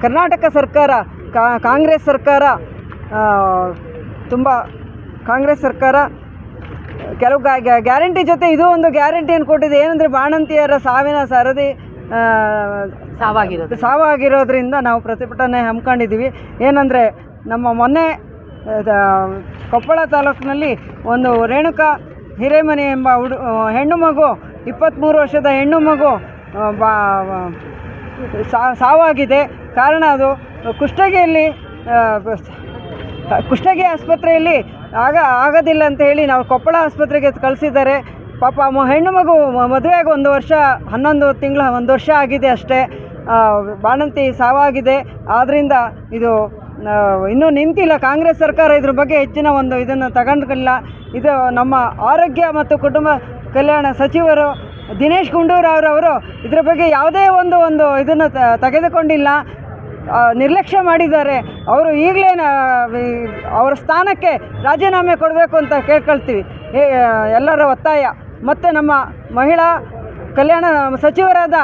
ಕರ್ನಾಟಕ ಸರ್ಕಾರ ಕಾಂಗ್ರೆಸ್ ಸರ್ಕಾರ ತುಂಬ ಕಾಂಗ್ರೆಸ್ ಸರ್ಕಾರ ಕೆಲವು ಗ್ಯಾರಂಟಿ ಜೊತೆ ಇದು ಒಂದು ಗ್ಯಾರಂಟಿಯನ್ನು ಕೊಟ್ಟಿದೆ. ಏನಂದರೆ ಬಾಣಂತಿಯರ ಸಾವಿನ ಸರದಿ ಸಾವಾಗಿರೋದ್ರಿಂದ ನಾವು ಪ್ರತಿಭಟನೆ ಹಮ್ಮಿಕೊಂಡಿದ್ದೀವಿ. ಏನಂದರೆ ನಮ್ಮ ಮೊನ್ನೆ ಕೊಪ್ಪಳ ತಾಲೂಕಿನಲ್ಲಿ ಒಂದು ರೇಣುಕಾ ಹಿರೇಮನಿ ಎಂಬ ಹೆಣ್ಣು ಮಗು 23 ವರ್ಷದ ಹೆಣ್ಣು ಮಗು ಸಾವಾಗಿದೆ. ಕಾರಣ ಅದು ಕುಷ್ಟಗಿ ಆಸ್ಪತ್ರೆಯಲ್ಲಿ ಆಗೋದಿಲ್ಲ ಅಂತ ಹೇಳಿ ನಾವು ಕೊಪ್ಪಳ ಆಸ್ಪತ್ರೆಗೆ ಕಳಿಸಿದ್ದಾರೆ. ಪಾಪ ಹೆಣ್ಣು ಮಗು ಮದುವೆಗೆ 1 ವರ್ಷ 11 ತಿಂಗಳ 1 ವರ್ಷ ಆಗಿದೆ ಅಷ್ಟೇ. ಬಾಣಂತಿ ಸಾವಾಗಿದೆ. ಆದ್ದರಿಂದ ಇದು ಇನ್ನೂ ನಿಂತಿಲ್ಲ. ಕಾಂಗ್ರೆಸ್ ಸರ್ಕಾರ ಇದ್ರ ಬಗ್ಗೆ ಹೆಚ್ಚಿನ ಒಂದು ಇದನ್ನು ತಗೊಂಡಿಲ್ಲ. ಇದು ನಮ್ಮ ಆರೋಗ್ಯ ಮತ್ತು ಕುಟುಂಬ ಕಲ್ಯಾಣ ಸಚಿವರು ದಿನೇಶ್ ಗುಂಡೂರಾವ್ರವರು ಇದ್ರ ಬಗ್ಗೆ ಯಾವುದೇ ಒಂದು ಇದನ್ನು ತೆಗೆದುಕೊಂಡಿಲ್ಲ, ನಿರ್ಲಕ್ಷ್ಯ ಮಾಡಿದ್ದಾರೆ. ಅವರು ಈಗಲೇ ಅವರ ಸ್ಥಾನಕ್ಕೆ ರಾಜೀನಾಮೆ ಕೊಡಬೇಕು ಅಂತ ಕೇಳ್ಕೊಳ್ತೀವಿ, ಎಲ್ಲರ ಒತ್ತಾಯ. ಮತ್ತು ನಮ್ಮ ಮಹಿಳಾ ಕಲ್ಯಾಣ ಸಚಿವರಾದ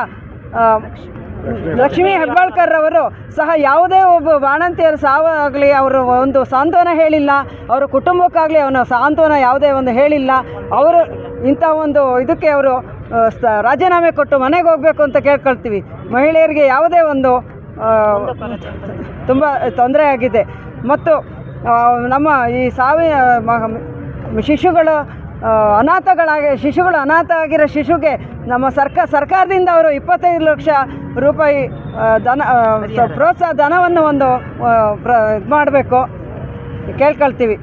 ಲಕ್ಷ್ಮೀ ಹೆಬ್ಬಾಳ್ಕರ್ ಅವರು ಸಹ ಯಾವುದೇ ಒಬ್ಬ ಬಾಣಂತಿಯರ ಸಾವಾಗಲಿ ಅವರು ಒಂದು ಸಾಂತ್ವನ ಹೇಳಿಲ್ಲ, ಅವರ ಕುಟುಂಬಕ್ಕಾಗಲಿ ಅವನ ಸಾಂತ್ವನ ಯಾವುದೇ ಒಂದು ಹೇಳಿಲ್ಲ. ಅವರು ಇಂಥ ಒಂದು ಇದಕ್ಕೆ ಅವರು ರಾಜೀನಾಮೆ ಕೊಟ್ಟು ಮನೆಗೆ ಹೋಗಬೇಕು ಅಂತ ಕೇಳ್ಕೊಳ್ತೀವಿ. ಮಹಿಳೆಯರಿಗೆ ಯಾವುದೇ ಒಂದು ತುಂಬ ತೊಂದರೆ ಆಗಿದೆ. ಮತ್ತು ನಮ್ಮ ಈ ಶಿಶುಗಳು ಅನಾಥ ಆಗಿರೋ ಶಿಶುಗೆ ನಮ್ಮ ಸರ್ಕಾರದಿಂದ ಅವರು 25 ಲಕ್ಷ ರೂಪಾಯಿ ಪ್ರೋತ್ಸಾಹ ಧನವನ್ನು ಇದು ಮಾಡಬೇಕು ಕೇಳ್ಕೊಳ್ತೀವಿ.